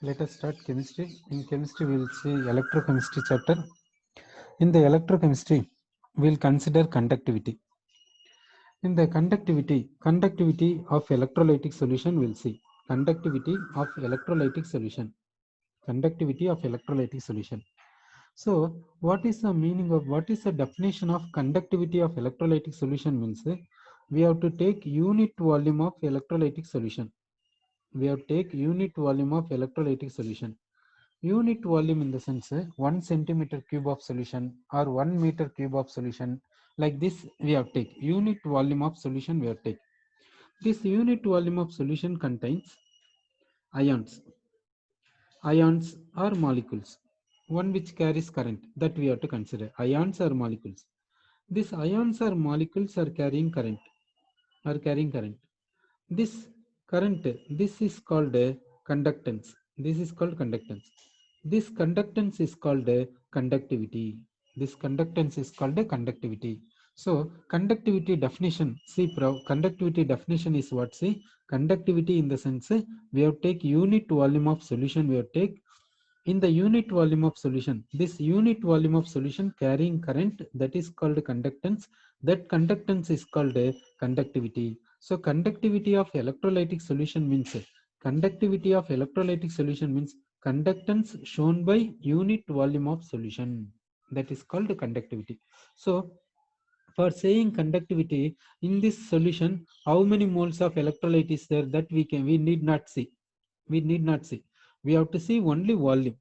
Let us start chemistry. In chemistry, we will see electrochemistry chapter. In the electrochemistry, we will consider conductivity. In the conductivity of electrolytic solution, we will see conductivity of electrolytic solution. Conductivity of electrolytic solution. So, what is the meaning of what is the definition of conductivity of electrolytic solution means? We have to take unit volume of electrolytic solution. We have to take unit volume of electrolytic solution. Unit volume in the sense 1 centimeter cube of solution or 1 meter cube of solution, like this we have take unit volume of solution. We have take this unit volume of solution contains ions. Ions are molecules, one which carries current, that we have to consider. Ions are molecules. These ions or molecules are carrying current. This current, this is called conductance. This is called conductance. This conductance is called conductivity. This conductance is called conductivity. So conductivity definition, see, conductivity definition is what? See, conductivity in the sense we have take unit volume of solution. We have take in the unit volume of solution, this unit volume of solution carrying current, that is called conductance. That conductance is called conductivity. So conductivity of electrolytic solution means conductance shown by unit volume of solution, that is called conductivity. So for saying conductivity in this solution, how many moles of electrolyte is there, that we need not see. We have to see only volume.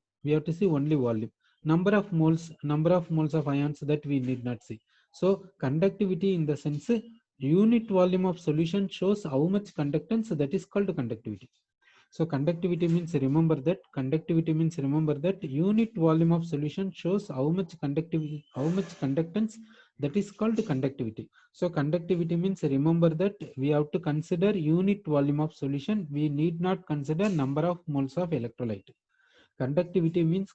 Number of moles of ions, that we need not see. So conductivity in the sense unit volume of solution shows how much conductance, that is called conductivity. So remember that unit volume of solution shows how much conductance, that is called conductivity. So conductivity means, remember that we have to consider unit volume of solution. We need not consider number of moles of electrolyte. Conductivity means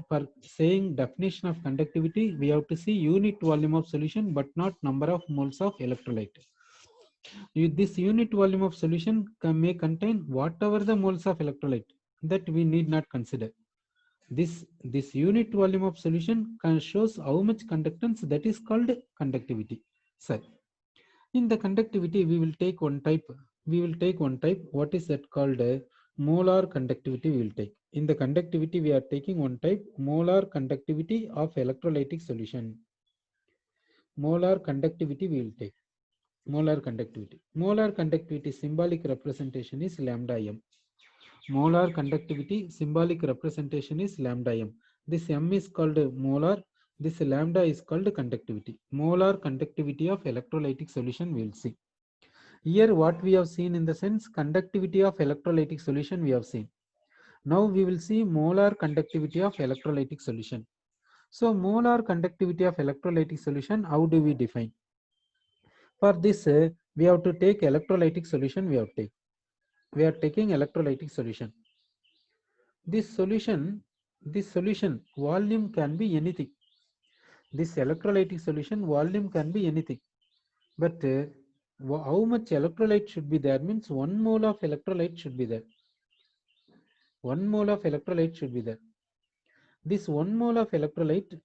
for saying definition of conductivity, we have to see unit volume of solution but not number of moles of electrolyte. This unit volume of solution may contain whatever the moles of electrolyte, that we need not consider. This unit volume of solution shows how much conductance, that is called conductivity. Sir, in the conductivity we will take one type. What is that called? Molar conductivity we will take. In the conductivity we are taking one type, molar conductivity of electrolytic solution. Molar conductivity we will take. Molar conductivity symbolic representation is lambda m. Molar conductivity symbolic representation is lambda m. This m is called molar, this lambda is called conductivity. Molar conductivity of electrolytic solution we will see. Here what we have seen in the sense conductivity of electrolytic solution we have seen. Now we will see molar conductivity of electrolytic solution. So molar conductivity of electrolytic solution, how do we define? For this, we have to take electrolytic solution. We are taking electrolytic solution. This solution volume can be anything. This electrolytic solution volume can be anything. But how much electrolyte should be there means 1 mole of electrolyte should be there. 1 mole of electrolyte should be there. This 1 mole of electrolyte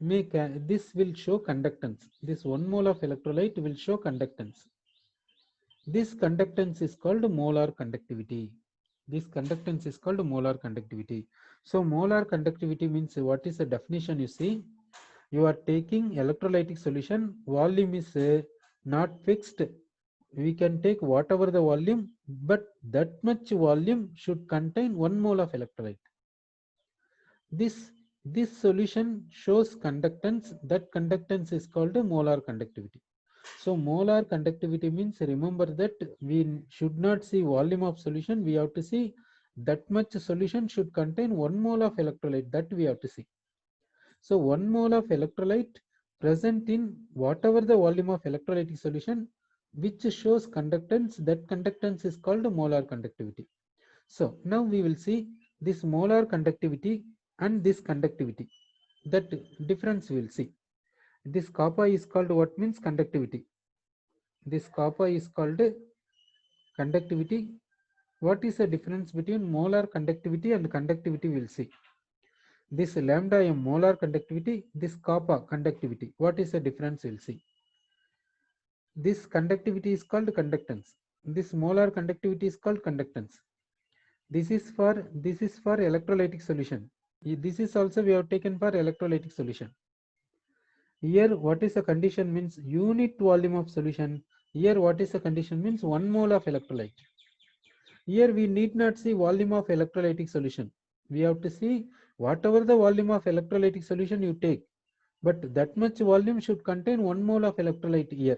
this will show conductance. This 1 mole of electrolyte will show conductance. This conductance is called molar conductivity. So molar conductivity means, what is the definition? You see, you are taking electrolytic solution, volume is not fixed. We can take whatever the volume, but that much volume should contain 1 mole of electrolyte. This solution shows conductance. That conductance is called molar conductivity. So molar conductivity means, remember that we should not see volume of solution. We have to see that much solution should contain 1 mole of electrolyte, that we have to see. So 1 mole of electrolyte present in whatever the volume of electrolytic solution, which shows conductance, that conductance is called molar conductivity. So now we will see this molar conductivity and this conductivity. That difference we will see. This kappa is called what means conductivity. This kappa is called conductivity. What is the difference between molar conductivity and conductivity? We'll see. This lambda m molar conductivity, this kappa conductivity. What is the difference? We'll see. This conductivity is called conductance. This molar conductivity is called conductance. This is for electrolytic solution. This is also we have taken for electrolytic solution. Here what is the condition means unit volume of solution. Here what is the condition means 1 mole of electrolyte. Here we need not see volume of electrolytic solution. We have to see whatever the volume of electrolytic solution you take, but that much volume should contain 1 mole of electrolyte here.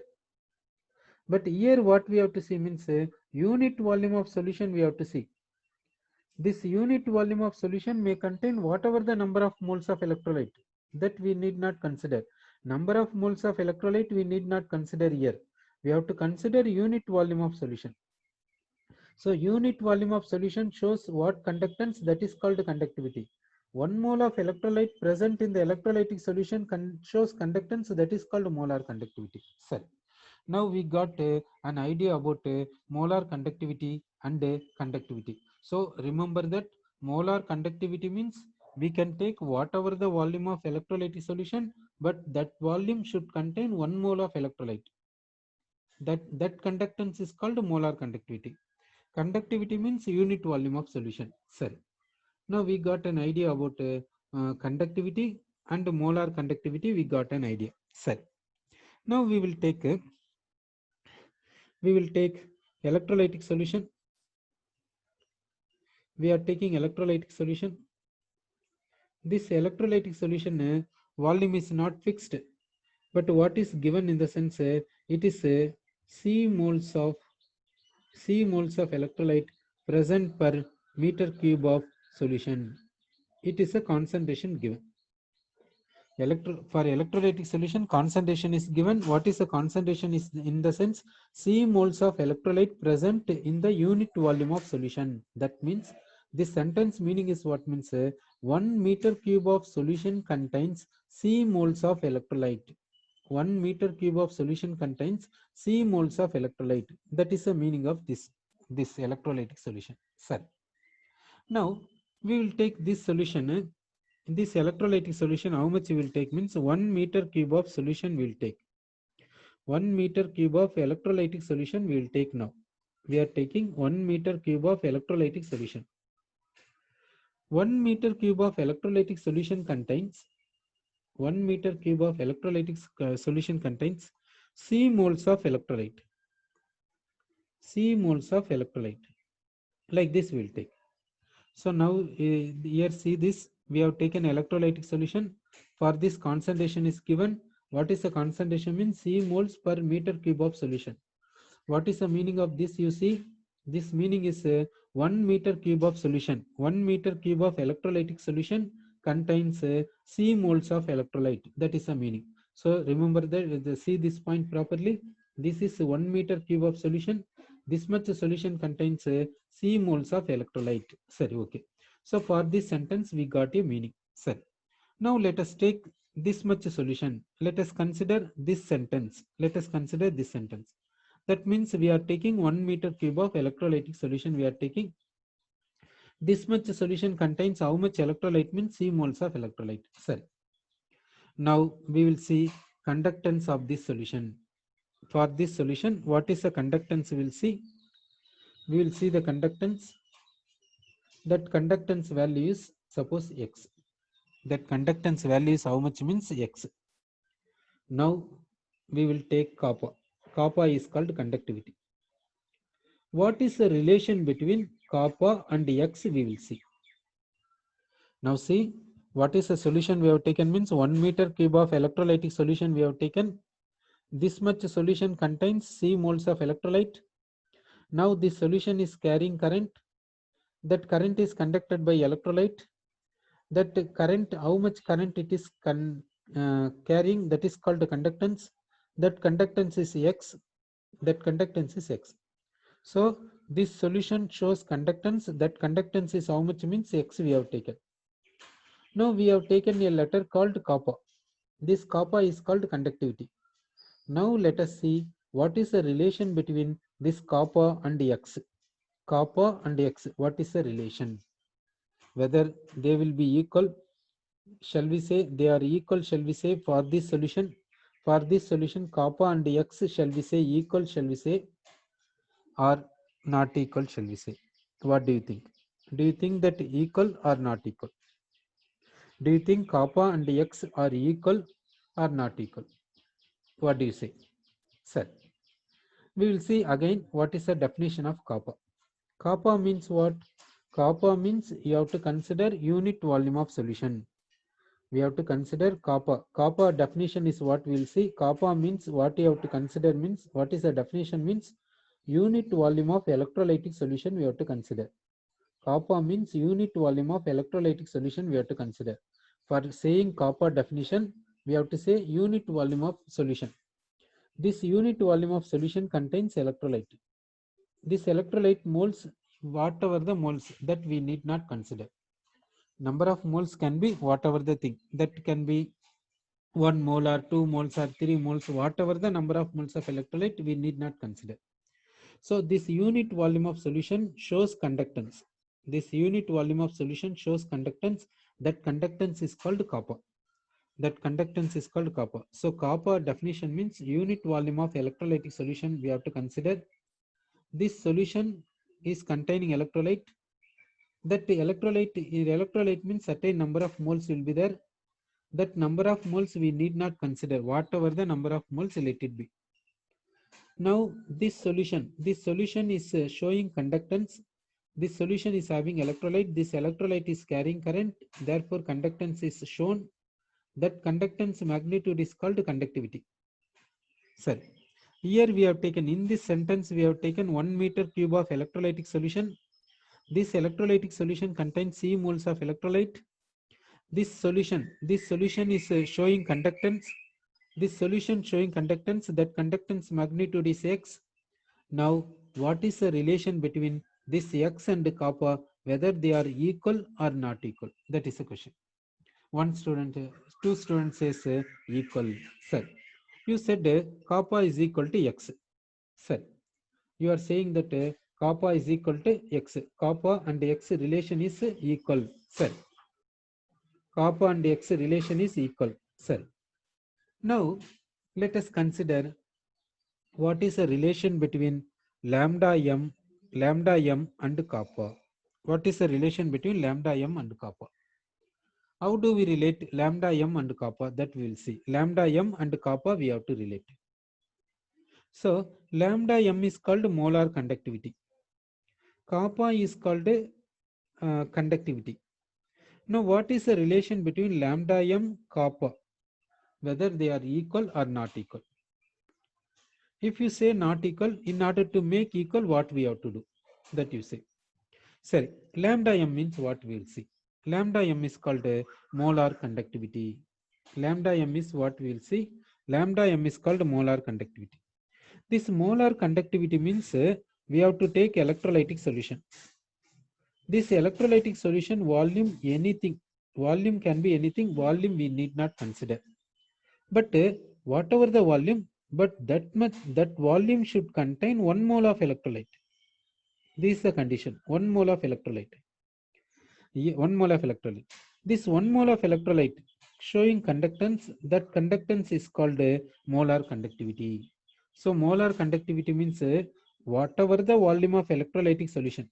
But here what we have to see means unit volume of solution we have to see. This unit volume of solution may contain whatever the number of moles of electrolyte, that we need not consider. Number of moles of electrolyte we need not consider here. We have to consider unit volume of solution. So unit volume of solution shows what conductance, that is called conductivity. 1 mole of electrolyte present in the electrolytic solution shows conductance, that is called molar conductivity. Sir, now we got an idea about molar conductivity and conductivity. So remember that molar conductivity means we can take whatever the volume of electrolytic solution, but that volume should contain 1 mole of electrolyte. That conductance is called molar conductivity. Conductivity means unit volume of solution. Sir, now we got an idea about conductivity and molar conductivity. We got an idea. Sir, now we will take electrolytic solution. We are taking electrolytic solution. This electrolytic solution volume is not fixed, but what is given in the sense it is C moles of electrolyte present per meter cube of solution. It is a concentration given. For electrolytic solution, concentration is given. What is the concentration is in the sense C moles of electrolyte present in the unit volume of solution. That means this sentence meaning is what means 1 meter cube of solution contains C moles of electrolyte. 1 meter cube of solution contains C moles of electrolyte. That is the meaning of this electrolytic solution. Sir, now we will take this solution. This electrolytic solution, how much we will take means 1 meter cube of solution we will take. 1 meter cube of electrolytic solution we will take now. We are taking 1 meter cube of electrolytic solution. 1 meter cube of electrolytic solution contains 1 meter cube of electrolytic solution contains C moles of electrolyte. C moles of electrolyte. Like this we will take. So now here see this, we have taken electrolytic solution. For this concentration is given. What is the concentration means C moles per meter cube of solution. What is the meaning of this? You see, this meaning is 1 meter cube of solution. 1 meter cube of electrolytic solution contains C moles of electrolyte. That is the meaning. So remember that, see this point properly. This is 1 meter cube of solution. This much solution contains C moles of electrolyte. Sorry, okay. So for this sentence we got a meaning. Sir, now let us take this much solution. Let us consider this sentence. Let us consider this sentence. That means we are taking 1 meter cube of electrolytic solution. We are taking this much solution contains how much electrolyte means C moles of electrolyte. Sir, now we will see conductance of this solution. For this solution, what is the conductance we will see? We will see the conductance. That conductance value is suppose X. That conductance value is how much means X. Now we will take kappa. Kappa is called conductivity. What is the relation between kappa and X? We will see. Now see, what is the solution we have taken means 1 meter cube of electrolytic solution we have taken. This much solution contains C moles of electrolyte. Now this solution is carrying current. That current is conducted by electrolyte. That current, how much current it is carrying, that is called conductance. That conductance is X. That conductance is X. So this solution shows conductance. That conductance is how much means X we have taken. Now we have taken a letter called kappa. This kappa is called conductivity. Now let us see what is the relation between this kappa and X. kappa and x, what is the relation? Whether they will be equal, shall we say they are equal, shall we say for this solution? For this solution, kappa and x, shall we say equal, shall we say, or not equal, shall we say? What do you think? Do you think that equal or not equal? Do you think kappa and x are equal or not equal? What do you say? Sir, we will see again what is the definition of kappa. Kappa means what? Kappa means you have to consider unit volume of solution. We have to consider kappa. Kappa definition is what we will see. Kappa means what you have to consider means what is the definition means unit volume of electrolytic solution we have to consider. Kappa means unit volume of electrolytic solution we have to consider. For saying kappa definition, we have to say unit volume of solution. This unit volume of solution contains electrolyte. This electrolyte moles, whatever the moles, that we need not consider. Number of moles can be whatever the thing, that can be 1 mole or 2 moles or 3 moles, whatever the number of moles of electrolyte we need not consider. So this unit volume of solution shows conductance. This unit volume of solution shows conductance. That conductance is called kappa. That conductance is called kappa. So kappa definition means unit volume of electrolytic solution we have to consider. This solution is containing electrolyte. That electrolyte means certain number of moles will be there. That number of moles we need not consider, whatever the number of moles, let it be. Now this solution is showing conductance. This solution is having electrolyte. This electrolyte is carrying current, therefore conductance is shown. That conductance magnitude is called conductivity. Sir, here we have taken, in this sentence we have taken 1 meter cube of electrolytic solution. This electrolytic solution contains C moles of electrolyte. This solution is showing conductance. This solution showing conductance, that conductance magnitude is X. Now, what is the relation between this X and kappa, whether they are equal or not equal? That is the question. One student, two students says equal. Sir, you said kappa is equal to X. Sir, you are saying that kappa is equal to X. Kappa and X relation is equal. Sir, kappa and X relation is equal. Sir, now let us consider what is the relation between lambda m and kappa. What is the relation between lambda m and kappa? How do we relate lambda m and kappa? That we will see. Lambda m and kappa we have to relate. So lambda m is called molar conductivity. Kappa is called conductivity. Now what is the relation between lambda m kappa? Whether they are equal or not equal. If you say not equal, in order to make equal, what we have to do? That you say. Sorry, lambda m means what we will see. Lambda m is called a molar conductivity. Lambda m is what we will see. Lambda m is called molar conductivity. This molar conductivity means we have to take electrolytic solution. This electrolytic solution volume, anything. Volume can be anything. Volume we need not consider. But whatever the volume, but that volume should contain 1 mole of electrolyte. This is the condition. 1 mole of electrolyte. 1 mole of electrolyte. This 1 mole of electrolyte showing conductance, that conductance is called molar conductivity. So molar conductivity means whatever the volume of electrolytic solution,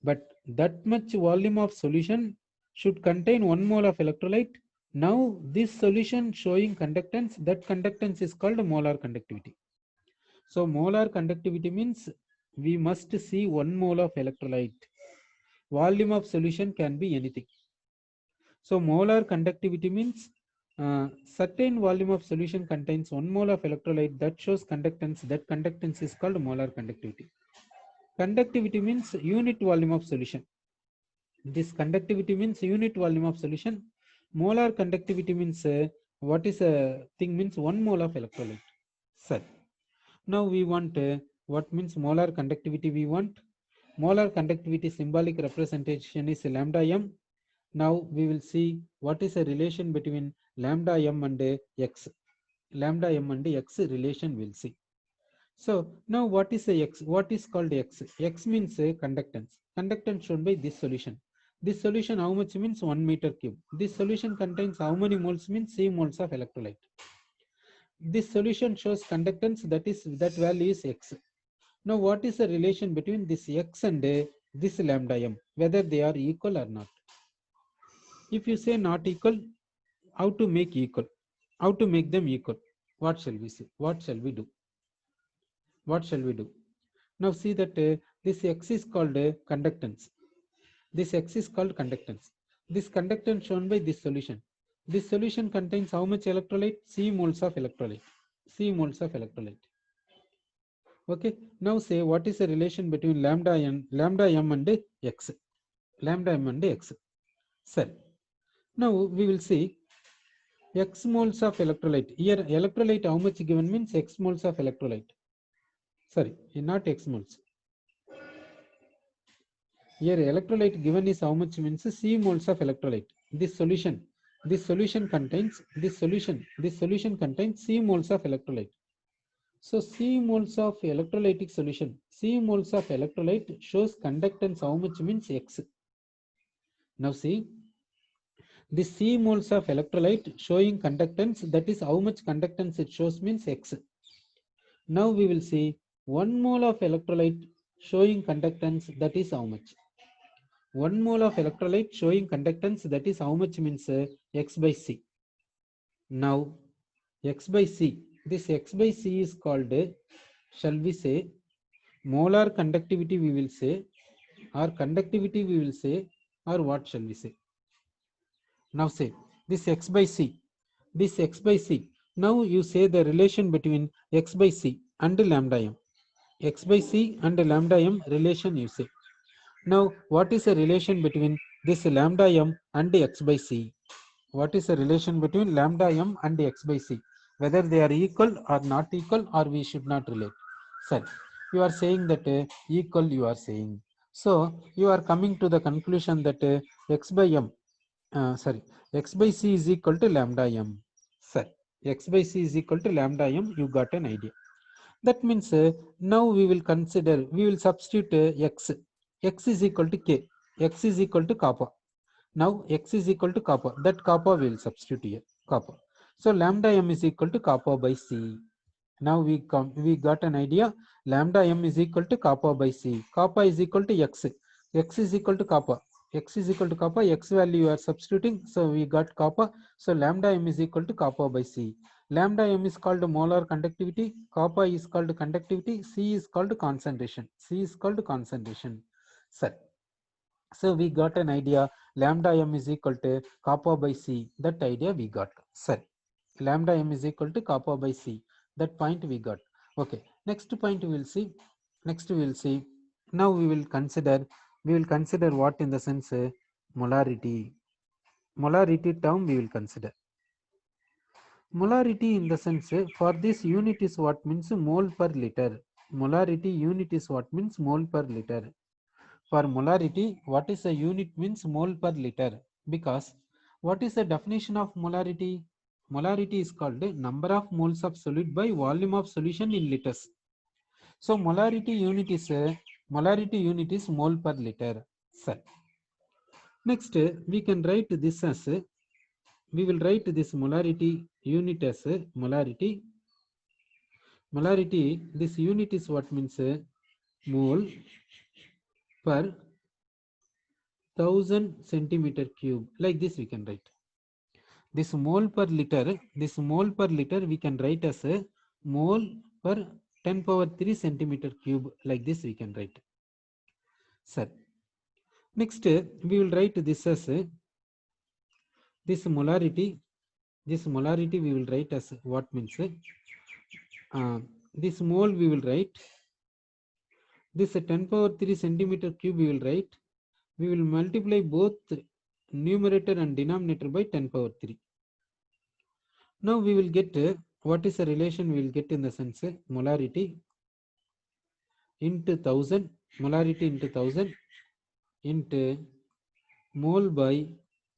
but that much volume of solution should contain 1 mole of electrolyte. Now this solution showing conductance, that conductance is called molar conductivity. So molar conductivity means we must see 1 mole of electrolyte. Volume of solution can be anything. So molar conductivity means certain volume of solution contains 1 mole of electrolyte, that shows conductance. That conductance is called molar conductivity. Conductivity means unit volume of solution. This conductivity means unit volume of solution. Molar conductivity means what is a thing means 1 mole of electrolyte. Sir, now we want what means molar conductivity we want. Molar conductivity symbolic representation is lambda m. Now we will see what is a relation between lambda m and x. Lambda m and x relation we'll see. So now what is a x? What is called x? X means conductance. Conductance shown by this solution. This solution how much means 1 meter cube. This solution contains how many moles means C moles of electrolyte. This solution shows conductance, that value is x. Now what is the relation between this x and this lambda m, whether they are equal or not? If you say not equal, how to make equal? How to make them equal? What shall we say? What shall we do? What shall we do? Now see that this x is called conductance. This x is called conductance. This conductance shown by this solution. This solution contains how much electrolyte? C moles of electrolyte. C moles of electrolyte. Okay. Now say what is the relation between lambda m and x? Lambda m and x. Sir. Now we will see x moles of electrolyte. Here electrolyte how much given means x moles of electrolyte. Sorry, not x moles. Here electrolyte given is how much means C moles of electrolyte. This solution contains C moles of electrolyte. So C moles of electrolytic solution, C moles of electrolyte shows conductance how much means x. Now see, this C moles of electrolyte showing conductance, that is how much conductance it shows means x. Now we will see 1 mole of electrolyte showing conductance, that is how much? 1 mole of electrolyte showing conductance, that is how much means x by C. Now x by C, this x by C is called, shall we say, molar conductivity we will say, or conductivity we will say, or what shall we say? Now say this x by C, this x by C. Now you say the relation between x by C and lambda m. X by C and lambda m relation you say. Now what is the relation between this lambda m and x by C? What is the relation between lambda m and x by C? Whether they are equal or not equal, or we should not relate. Sir, you are saying that equal you are saying. So you are coming to the conclusion that x by m, x by C is equal to lambda m. Sir, x by C is equal to lambda m, you got an idea. That means now we will substitute x. X is equal to k. X is equal to kappa. Now x is equal to kappa. That kappa we will substitute here. Kappa. So lambda m is equal to kappa by C. Now we got an idea. Lambda m is equal to kappa by C. Kappa is equal to x. X is equal to kappa. X is equal to kappa. X value you are substituting. So we got kappa. So lambda m is equal to kappa by C. Lambda m is called molar conductivity. Kappa is called conductivity. C is called concentration. C is called concentration. Sir. So we got an idea. Lambda m is equal to kappa by C. That idea we got. Sir. Lambda m is equal to kappa by C. That point we got. Okay. Next point we will see. Next we will see. Now we will consider what in the sense molarity. Molarity term we will consider. Molarity in the sense for this unit is what means mole per liter. Molarity unit is what means mole per liter. For molarity, what is the unit means mole per liter? Because what is the definition of molarity? Molarity is called number of moles of solid by volume of solution in liters. So molarity unit is mole per liter. Sir. Next, we can write this as, we will write this molarity unit as molarity. Molarity, this unit is what means mole per 1000 centimeter cube. Like this we can write. This mole per liter we can write as a mole per 10 power 3 centimeter cube. Like this we can write. Sir. Next, we will write this as this molarity we will write as what means this mole we will write, this 10 power 3 centimeter cube we will write. We will multiply both numerator and denominator by 10 power 3. Now we will get what is the relation we will get in the sense molarity into 1000, molarity into 1000 into mole by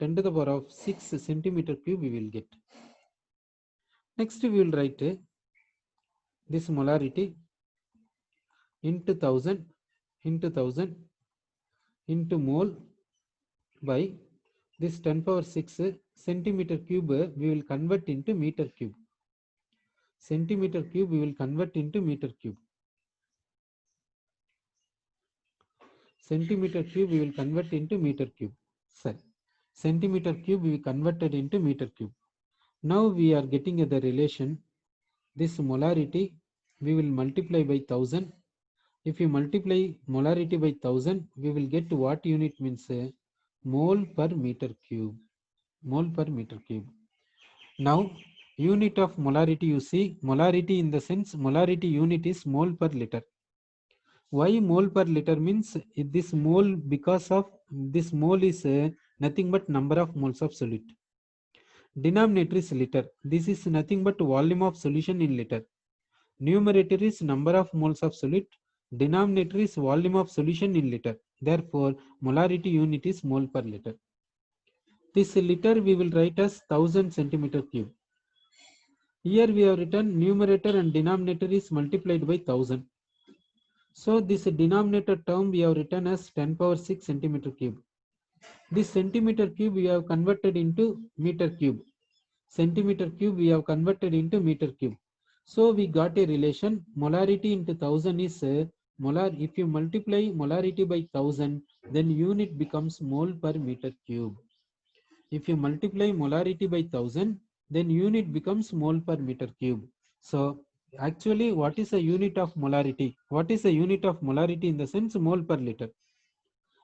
10 to the power of 6 centimeter cube we will get. Next we will write this molarity into 1000 into mole by this 10 power 6 centimeter cube we will convert into meter cube. Centimeter cube we will convert into meter cube. Centimeter cube we will convert into meter cube. Sorry. Centimeter cube we converted into meter cube. Now we are getting the relation. This molarity we will multiply by 1000. If you multiply molarity by 1000, we will get what unit means mole per meter cube. Mole per meter cube. Now unit of molarity, you see molarity in the sense molarity unit is mole per liter. Why mole per liter means this mole, because of this mole is nothing but number of moles of solute. Denominator is liter. This is nothing but volume of solution in liter. Numerator is number of moles of solute. Denominator is volume of solution in liter. Therefore, molarity unit is mole per liter. This liter we will write as 1000 centimeter cube. Here we have written numerator and denominator is multiplied by 1000. So this denominator term we have written as 10 power 6 centimeter cube. This centimeter cube we have converted into meter cube. Centimeter cube we have converted into meter cube. So we got a relation molarity into 1000 is molar. If you multiply molarity by 1000, then unit becomes mole per meter cube. If you multiply molarity by 1000, then unit becomes mole per meter cube. So actually, what is a unit of molarity? What is a unit of molarity in the sense mole per liter?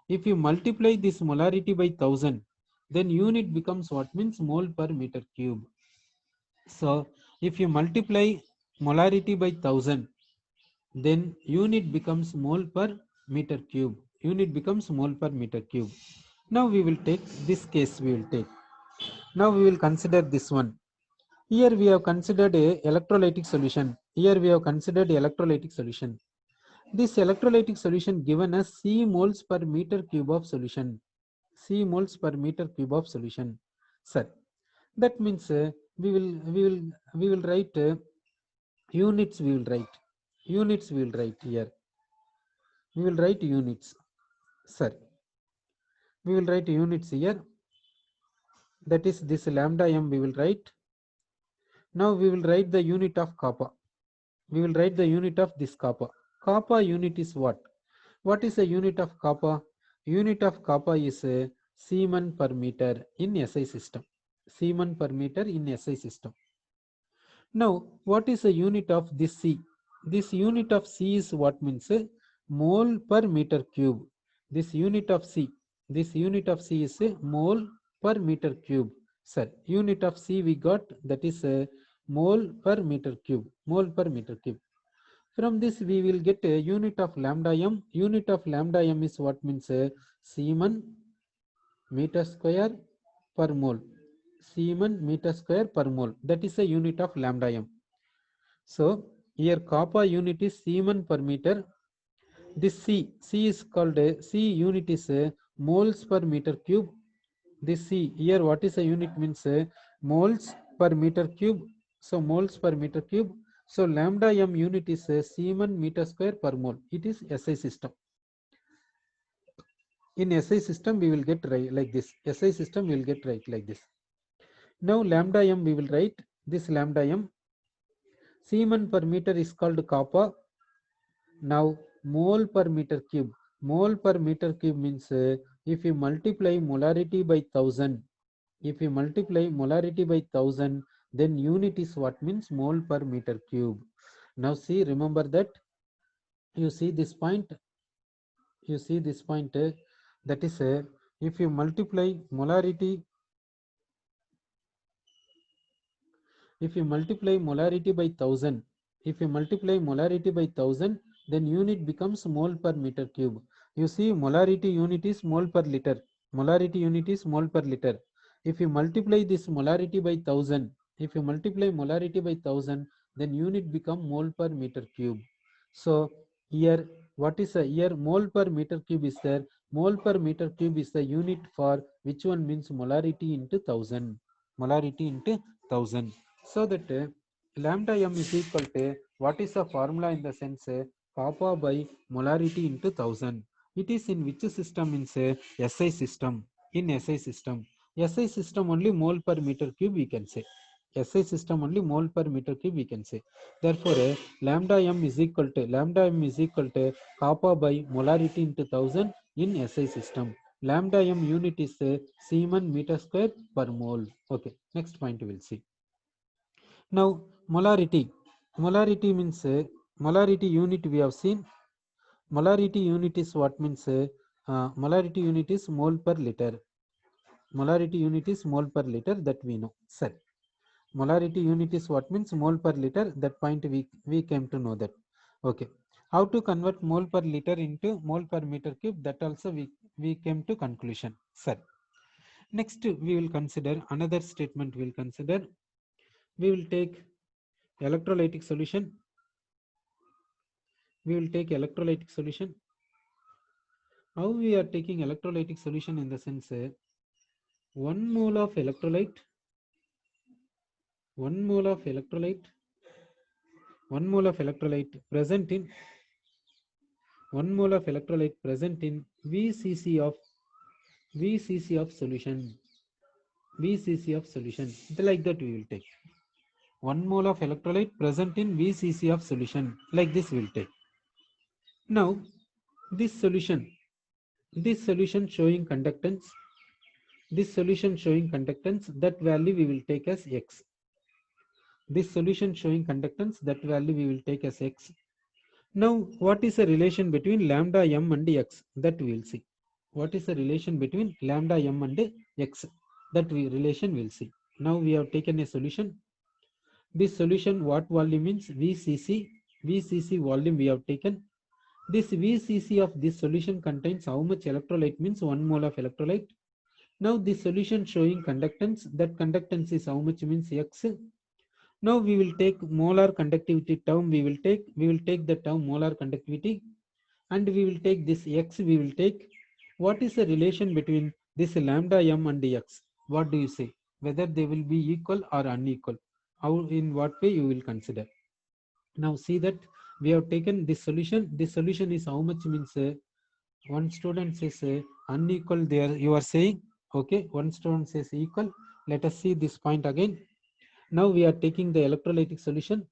If you multiply this molarity by 1000, then unit becomes what means mole per meter cube. So if you multiply molarity by 1000, then unit becomes mole per meter cube. Unit becomes mole per meter cube. Now we will take this case. We will take. Now we will consider this one. Here we have considered a electrolytic solution. Here we have considered electrolytic solution. This electrolytic solution given as C moles per meter cube of solution. C moles per meter cube of solution. Sir, that means we will write units. We will write units. We will write here. We will write units. Sir, we will write units here. That is this lambda m we will write. Now we will write the unit of kappa. We will write the unit of this kappa. Kappa unit is what? What is the unit of kappa? Unit of kappa is Siemens per meter in SI system. Siemens per meter in SI system. Now, what is the unit of this C? This unit of C is what means mole per meter cube. This unit of C is mole per meter cube. Sir, unit of C we got, that is mole per meter cube. Mole per meter cube. From this we will get a unit of lambda m. Unit of lambda m is what means Siemens meter square per mole. Siemens meter square per mole. That is a unit of lambda m. So here kappa unit is Siemens per meter. This C is called C unit is moles per meter cube. This C here what is a unit means moles per meter cube. So moles per meter cube. So lambda m unit is Siemens meter square per mole. It is SI system. In SI system we will get right like this. SI system we will get right like this. Now lambda m we will write this lambda m. Siemens per meter is called kappa. Now mole per meter cube. Mole per meter cube means if you multiply molarity by 1000, if you multiply molarity by 1000, then unit is what means mole per meter cube. Now see, remember that. You see this point. You see this point. That is if you multiply molarity. If you multiply molarity by 1000, if you multiply molarity by 1000, then unit becomes mole per meter cube. You see molarity unit is mole per liter. Molarity unit is mole per liter. If you multiply this molarity by 1000, if you multiply molarity by 1000, then unit become mole per meter cube. So here what is here mole per meter cube is there. Mole per meter cube is the unit for which one means molarity into 1000. Molarity into 1000. So that lambda m is equal to what is the formula in the sense kappa by molarity into 1000. It is in which system? In say SI system. In SI system, SI system only mole per meter cube we can say. SI system only mole per meter cube we can say. Therefore, lambda m is equal to kappa by molarity into 1000 in SI system. Lambda m unit is Siemens meter square per mole. Okay, next point we will see. Now molarity. Molarity means molarity unit we have seen. Molarity unit is what means molarity unit is mole per liter. Molarity unit is mole per liter, that we know. Sir, molarity unit is what means mole per liter. That point we came to know that. Okay, how to convert mole per liter into mole per meter cube, that also we came to conclusion. Sir, next we will consider another statement. We will consider, we will take electrolytic solution. We will take electrolytic solution. How we are taking electrolytic solution? In the sense 1 mole of electrolyte, 1 mole of electrolyte, 1 mole of electrolyte present in 1 mole of electrolyte present in VCC of solution. VCC of solution, like that we will take 1 mole of electrolyte present in VCC of solution, like this we will take. Now this solution showing conductance, this solution showing conductance, that value we will take as X. This solution showing conductance, that value we will take as X. Now what is the relation between lambda m and X? That we will see. What is the relation between lambda m and X? That relation we will see. Now we have taken a solution. This solution, what volume means? VCC. VCC volume we have taken. This VCC of this solution contains how much electrolyte? Means 1 mole of electrolyte. Now this solution showing conductance, that conductance is how much? Means X. Now we will take molar conductivity term. We will take the term molar conductivity, and we will take this X. We will take, what is the relation between this lambda m and X? What do you say? Whether they will be equal or unequal? How, in what way you will consider? Now see that we have taken this solution. This solution is how much? Means one student says unequal. There you are saying, okay, one student says equal. Let us see this point again. Now we are taking the electrolytic solution.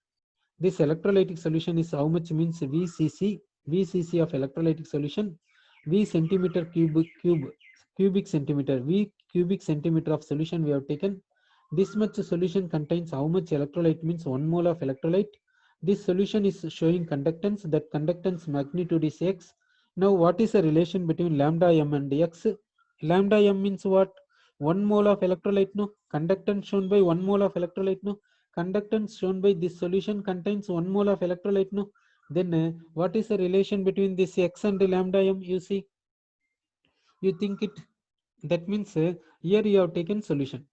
This electrolytic solution is how much? Means VCC. VCC of electrolytic solution, V centimeter cubic centimeter. V cubic centimeter of solution we have taken. This much solution contains how much electrolyte? Means 1 mole of electrolyte. This solution is showing conductance. That conductance magnitude is X. Now what is the relation between lambda m and X? Lambda m means what? 1 mole of electrolyte, no? Conductance shown by 1 mole of electrolyte, no? Conductance shown by this solution contains 1 mole of electrolyte, no? Then what is the relation between this X and lambda m? You see, you think it. That means here you have taken solution.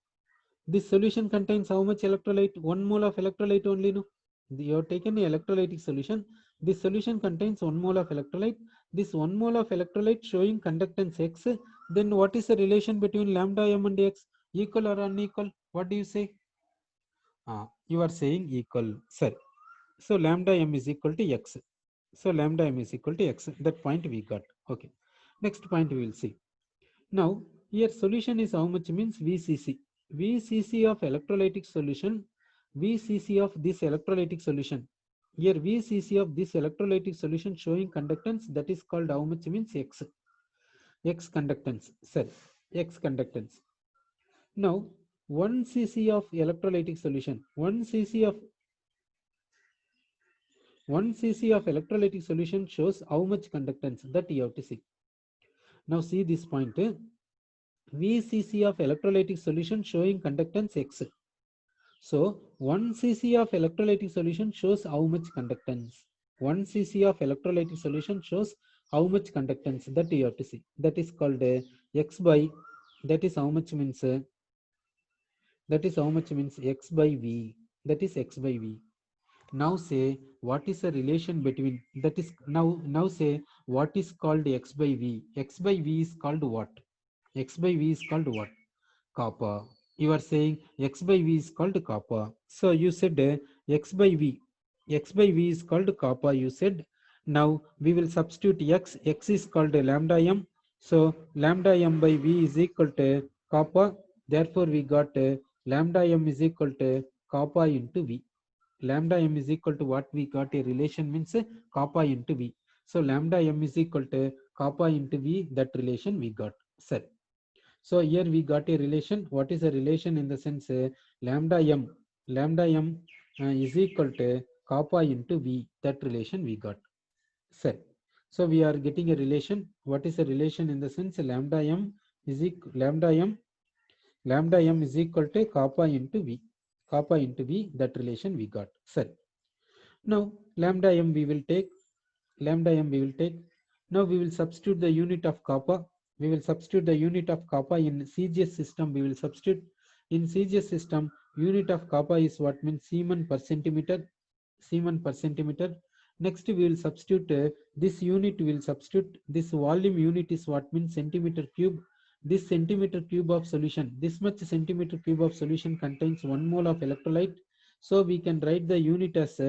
This solution contains how much electrolyte? 1 mole of electrolyte only, no? You have taken the electrolytic solution. This solution contains 1 mole of electrolyte. This 1 mole of electrolyte showing conductance X. Then what is the relation between lambda m and X? Equal or unequal? What do you say? You are saying equal, sir. So lambda m is equal to X. So lambda m is equal to X. That point we got. Okay. Next point we will see. Now here solution is how much? Means VCC. VCC of electrolytic solution. VCC of this electrolytic solution. Here VCC of this electrolytic solution showing conductance, that is called how much? Means X. X conductance. Sir, X conductance. Now 1 cc of electrolytic solution. 1 cc of electrolytic solution shows how much conductance, that you have to see. Now see this point. VCC of electrolytic solution showing conductance X. So 1 cc of electrolytic solution shows how much conductance. 1 cc of electrolytic solution shows how much conductance, that you have to see. That is called X by, that is how much? Means X by V. That is X by V. Now say what is the relation between, that is now say what is called X by V. X by V is called what? X by V is called what? Kappa. You are saying X by V is called kappa. So you said X by V. X by V is called kappa, you said. Now we will substitute x is called lambda m. So lambda m by v is equal to kappa. Therefore we got lambda m is equal to kappa into v. Lambda m is equal to what we got, a relation means kappa into v. So lambda m is equal to kappa into v, that relation we got. Sir, so here we got a relation. What is a relation? In the sense lambda m is equal to kappa into v, that relation we got. Sir, so we are getting a relation. What is a relation? In the sense lambda m is equal lambda m is equal to kappa into v, that relation we got. Sir, now lambda m we will take, now we will substitute the unit of kappa. We will substitute the unit of kappa in CGS system. We will substitute in CGS system, unit of kappa is what means Siemen per centimeter. Next we will substitute this unit, we will substitute this volume unit is what means centimeter cube. This centimeter cube of solution, this much centimeter cube of solution contains 1 mole of electrolyte. So we can write the unit as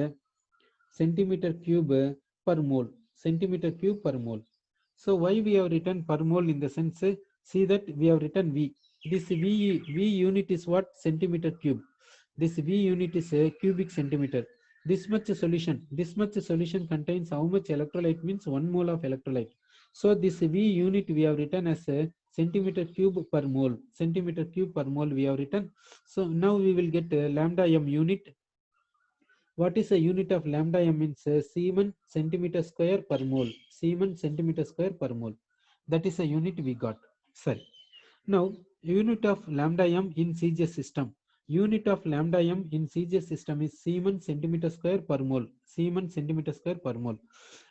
centimeter cube per mole, So why we have written per mole? In the sense, see that we have written V. This V unit is what? Centimeter cube. This V unit is a cubic centimeter. This much solution contains how much electrolyte? Means 1 mole of electrolyte. So this V unit we have written as a centimeter cube per mole. We have written. So now we will get lambda m unit. What is the unit of lambda m? Means Siemen centimeter square per mole. That is a unit we got. Sorry. Now unit of lambda m in CGS system. Unit of lambda m in CGS system is Siemen centimeter square per mole.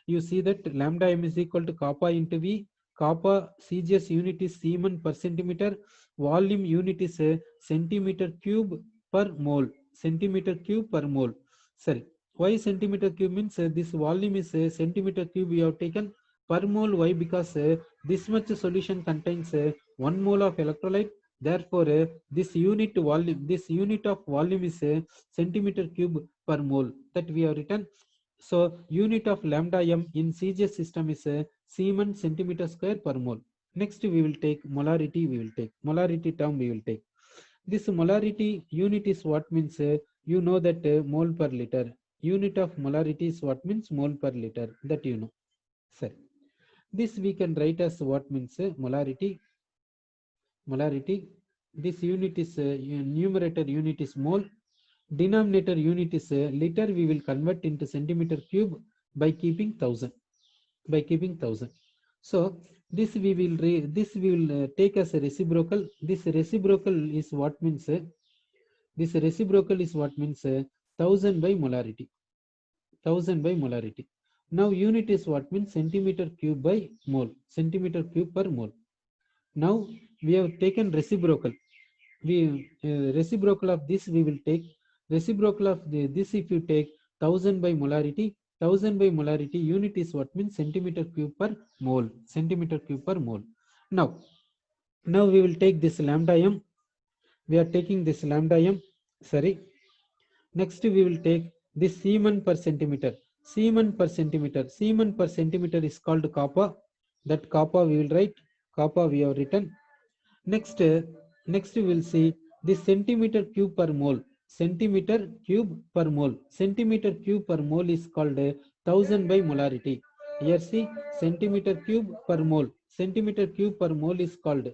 You see that lambda m is equal to kappa into v. Kappa CGS unit is Siemen per centimeter. Volume unit is centimeter cube per mole. Sorry, why centimeter cube? Means this volume is centimeter cube we have taken per mole. Why? Because this much solution contains 1 mole of electrolyte. Therefore this unit of volume is centimeter cube per mole, that we have written. So unit of lambda m in CGS system is Siemen centimeter square per mole. Next we will take molarity. Molarity term we will take. This molarity unit is what? Means you know that mole per liter. Unit of molarity is what? Means mole per liter, that you know. Sir, this we can write as what? Means molarity. This unit is numerator unit is mole, denominator unit is liter. We will convert into centimeter cube by keeping 1000. So this we will take as a reciprocal. This reciprocal is what? Means 1000 by molarity. Now unit is what? Means centimeter cube by mole, per mole. Now we have taken reciprocal. Reciprocal of this we will take. Reciprocal of this, if you take 1000 by molarity, unit is what? Means centimeter cube per mole. Now we will take this lambda m. We are taking this lambda m. Sorry. Next we will take this Siemen per centimeter. Siemen per centimeter is called kappa. That kappa we will write. Kappa we have written. Next we will see this centimeter cube per mole. Centimeter cube per mole is called 1000 by molarity. Here see centimeter cube per mole. Is called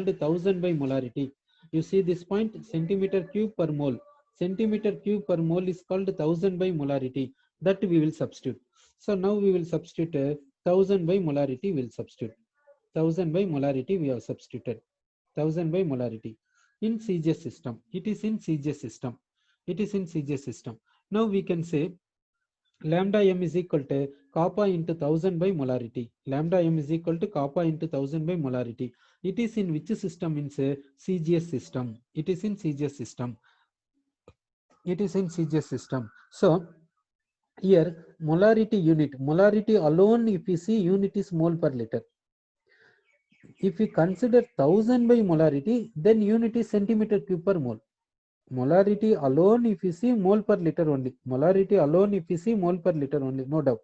1000 by molarity. You see this point, centimeter cube per mole. Is called 1000 by molarity. That we will substitute. So now we will substitute 1000 by molarity. We will substitute 1000 by molarity. We have substituted 1000 by molarity in CGS system. It is in CGS system. Now we can say lambda m is equal to kappa into 1000 by molarity. It is in which system? Means CGS system. It is in CGS system. So here molarity alone, if you see, unit is mole per liter. If you consider 1000 by molarity, then unit is centimeter cube per mole. Molarity alone, if you see mole per liter only. Molarity alone, if you see mole per liter only, no doubt.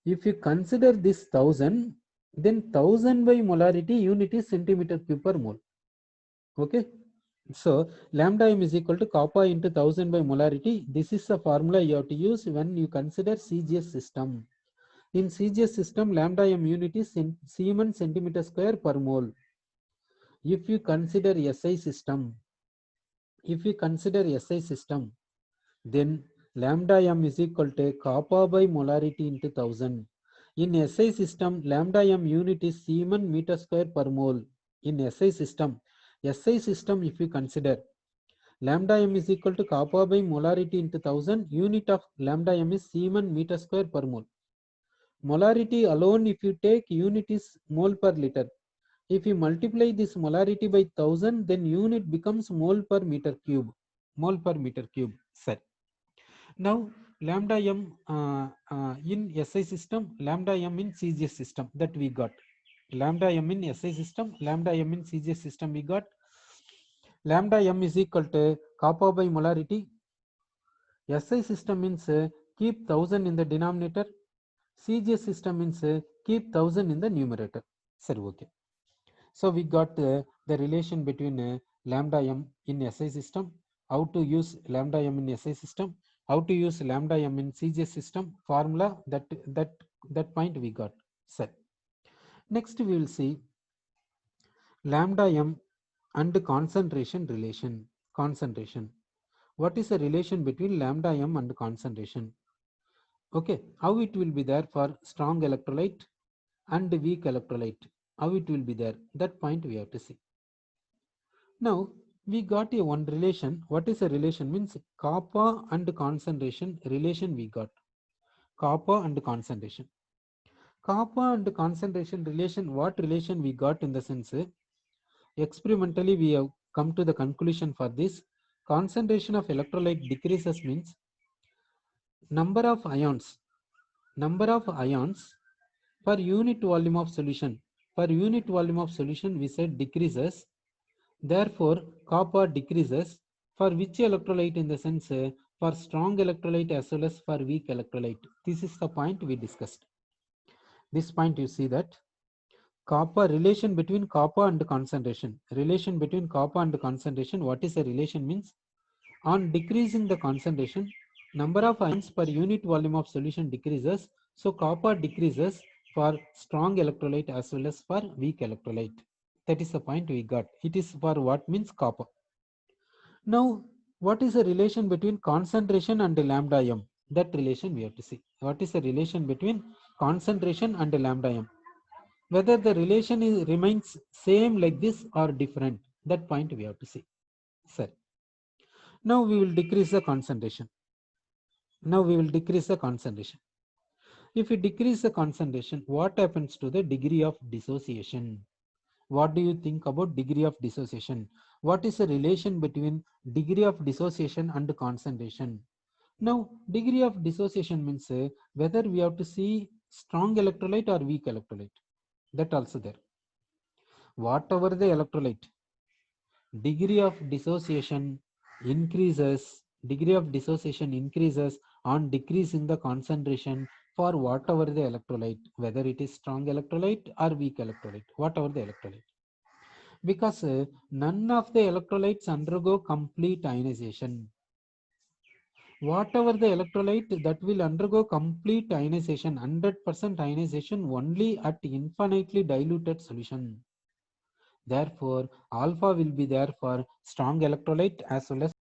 If you consider this 1000, then 1000 by molarity unit is centimeter cube per mole. Okay. So lambda m is equal to kappa into 1000 by molarity. This is the formula you have to use when you consider CGS system. In CGS system, lambda m unit is Siemens centimeter square per mole. If you consider SI system, then lambda m is equal to kappa by molarity into 1000. In SI system, lambda m unit is Siemens meter square per mole. In SI system, if you consider lambda m is equal to kappa by molarity into 1000, unit of lambda m is Siemens meter square per mole. Molarity alone, if you take, unit is mole per liter. If you multiply this molarity by 1000, then unit becomes mole per meter cube. Mole per meter cube. Sir. Now lambda m in SI system, lambda m in CGS system, that we got. Lambda m in SI system, lambda m in CGS system, we got. Lambda m is equal to kappa by molarity. SI system means keep 1000 in the denominator. CGS system means keep 1000 in the numerator. Sir, okay. So we got the relation between lambda m in SI system, how to use lambda m in SI system, how to use lambda m in CGS system formula. That point we got. Sir. Next we will see lambda m and concentration relation. Concentration. What is the relation between lambda m and concentration? Okay, how it will be there for strong electrolyte and weak electrolyte? How it will be there? That point we have to see. Now we got a one relation. What is a relation? Means kappa and concentration relation we got. Kappa and concentration. Kappa and concentration relation, what relation we got in the sense, experimentally we have come to the conclusion for this. Concentration of electrolyte decreases means number of ions per unit volume of solution. Per unit volume of solution we said decreases. Therefore, kappa decreases for which electrolyte in the sense for strong electrolyte as well as for weak electrolyte. This is the point we discussed. This point you see that kappa relation between kappa and concentration. Relation between kappa and concentration. What is the relation means? On decreasing the concentration, number of ions per unit volume of solution decreases. So kappa decreases for strong electrolyte as well as for weak electrolyte. That is the point we got. It is for what means kappa. Now, what is the relation between concentration and lambda m? That relation we have to see. What is the relation between concentration and lambda m? Whether the relation remains same like this or different, that point we have to see. Sir. Now we will decrease the concentration. If we decrease the concentration, what happens to the degree of dissociation? What do you think about degree of dissociation? What is the relation between degree of dissociation and concentration? Now, degree of dissociation means whether we have to see strong electrolyte or weak electrolyte. That also there. Whatever the electrolyte, degree of dissociation increases on decreasing the concentration for whatever the electrolyte, whether it is strong electrolyte or weak electrolyte, whatever the electrolyte. Because none of the electrolytes undergo complete ionization. Whatever the electrolyte that will undergo complete ionization, 100% ionization only at infinitely diluted solution. Therefore, alpha will be there for strong electrolyte as well as